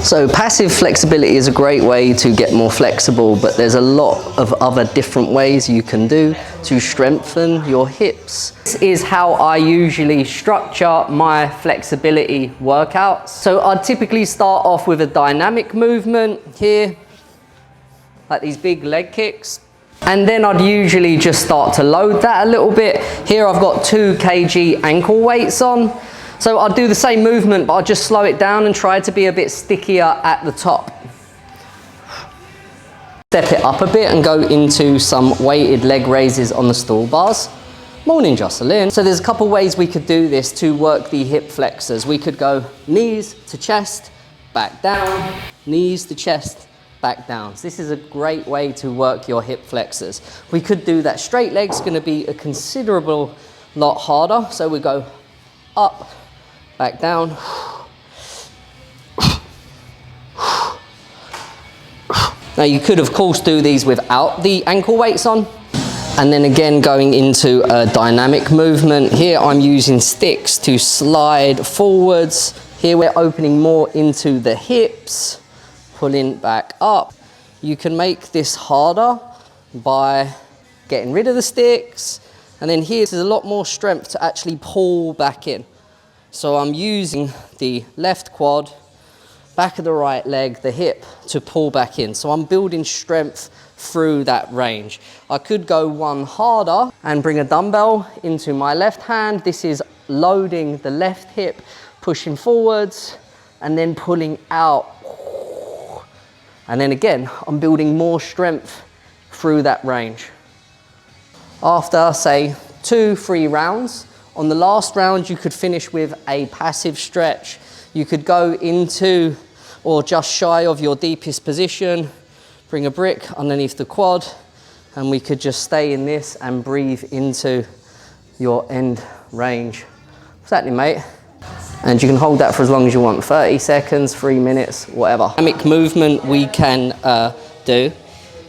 So passive flexibility is a great way to get more flexible, but there's a lot of other different ways you can do to strengthen your hips. This is how I usually structure my flexibility workouts. So I'd typically start off with a dynamic movement here, like these big leg kicks. And then I'd usually just start to load that a little bit. Here I've got 2 kg ankle weights on. So I'd do the same movement, but I'd just slow it down and try to be a bit stickier at the top. Step it up a bit and go into some weighted leg raises on the stool bars. Morning, Jocelyn. So there's a couple ways we could do this to work the hip flexors. We could go knees to chest, back down, knees to chest, back down. So this is a great way to work your hip flexors. We could do that. Straight leg's going to be a considerable lot harder. So we go up, back down. Now you could of course do these without the ankle weights on. And then again going into a dynamic movement. Here I'm using sticks to slide forwards. Here we're opening more into the hips, pulling back up. You can make this harder by getting rid of the sticks. And then here's a lot more strength to actually pull back in. So I'm using the left quad, back of the right leg, the hip to pull back in. So I'm building strength through that range. I could go one harder and bring a dumbbell into my left hand. This is loading the left hip, pushing forwards and then pulling out. And then again, I'm building more strength through that range. After say 2-3 rounds, on the last round, you could finish with a passive stretch. You could go into or just shy of your deepest position, bring a brick underneath the quad, and we could just stay in this and breathe into your end range. What's happening, mate? And you can hold that for as long as you want, 30 seconds, 3 minutes, whatever. Dynamic movement we can do.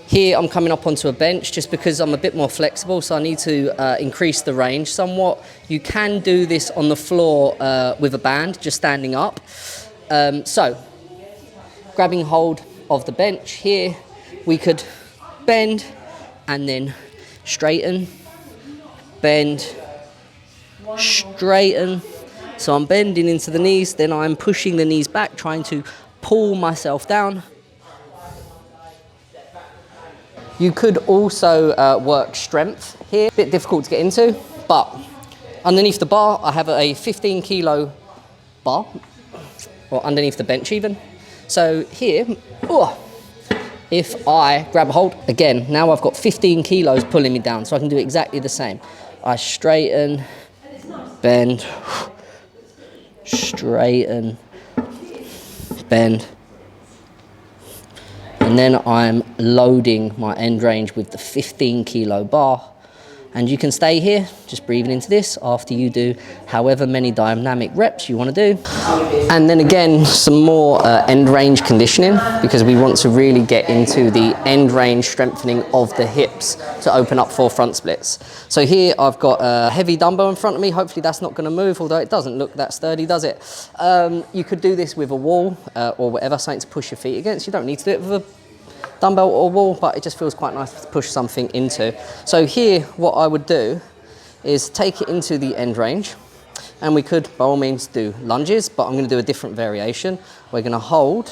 Here I'm coming up onto a bench just because I'm a bit more flexible, so I need to increase the range somewhat. You can do this on the floor with a band, just standing up. So, grabbing hold of the bench here, we could bend and then straighten, bend, straighten. So I'm bending into the knees, then I'm pushing the knees back, trying to pull myself down. You could also work strength here. A bit difficult to get into, but underneath the bar, I have a 15 kilo bar, or underneath the bench even. So here, if I grab a hold, again, now I've got 15 kilos pulling me down, so I can do exactly the same. I straighten, bend, straighten, bend. And then I'm loading my end range with the 15 kilo bar. And you can stay here, just breathing into this after you do however many dynamic reps you want to do. And then again, some more end range conditioning, because we want to really get into the end range strengthening of the hips to open up for front splits. So here I've got a heavy dumbbell in front of me. Hopefully that's not going to move, although it doesn't look that sturdy, does it? You could do this with a wall or whatever, something to push your feet against. You don't need to do it with a dumbbell or wall, but it just feels quite nice to push something into. So here, what I would do is take it into the end range, and we could, by all means, do lunges, but I'm going to do a different variation. We're going to hold,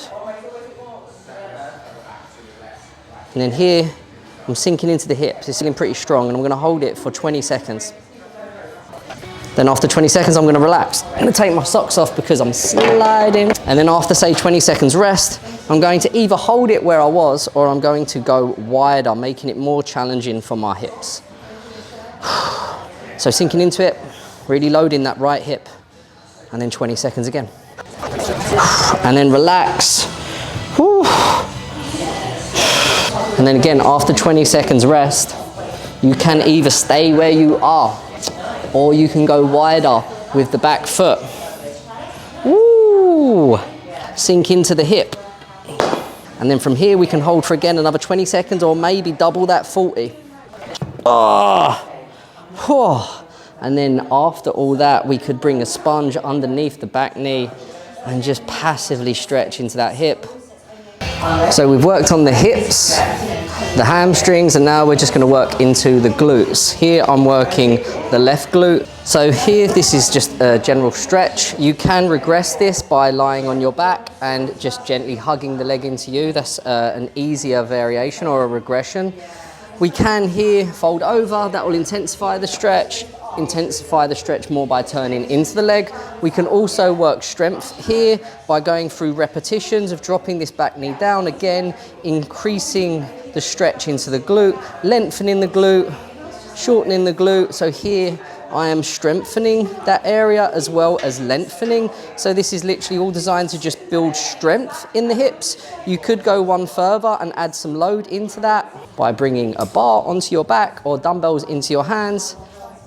and then here, I'm sinking into the hips. It's feeling pretty strong, and I'm going to hold it for 20 seconds. Then after 20 seconds, I'm going to relax. I'm going to take my socks off because I'm sliding. And then after, say, 20 seconds rest, I'm going to either hold it where I was, or I'm going to go wider, making it more challenging for my hips. So sinking into it, really loading that right hip, and then 20 seconds again. And then relax. And then again, after 20 seconds rest, you can either stay where you are, or you can go wider with the back foot. Woo! Sink into the hip. And then from here we can hold for again another 20 seconds, or maybe double that 40. And then after all that, we could bring a sponge underneath the back knee, and just passively stretch into that hip. So we've worked on the hips, the hamstrings, and now we're just going to work into the glutes. Here I'm working the left glute. So here, this is just a general stretch. You can regress this by lying on your back and just gently hugging the leg into you. That's an easier variation or a regression. We can here fold over. That will intensify the stretch more by turning into the leg. We can also work strength here by going through repetitions of dropping this back knee down, again increasing the stretch into the glute, lengthening the glute, shortening the glute. So here I am strengthening that area as well as lengthening. So this is literally all designed to just build strength in the hips. You could go one further and add some load into that by bringing a bar onto your back or dumbbells into your hands.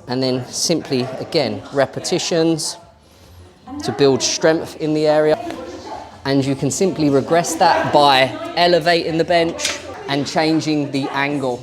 And then simply, again, repetitions to build strength in the area. And you can simply regress that by elevating the bench and changing the angle.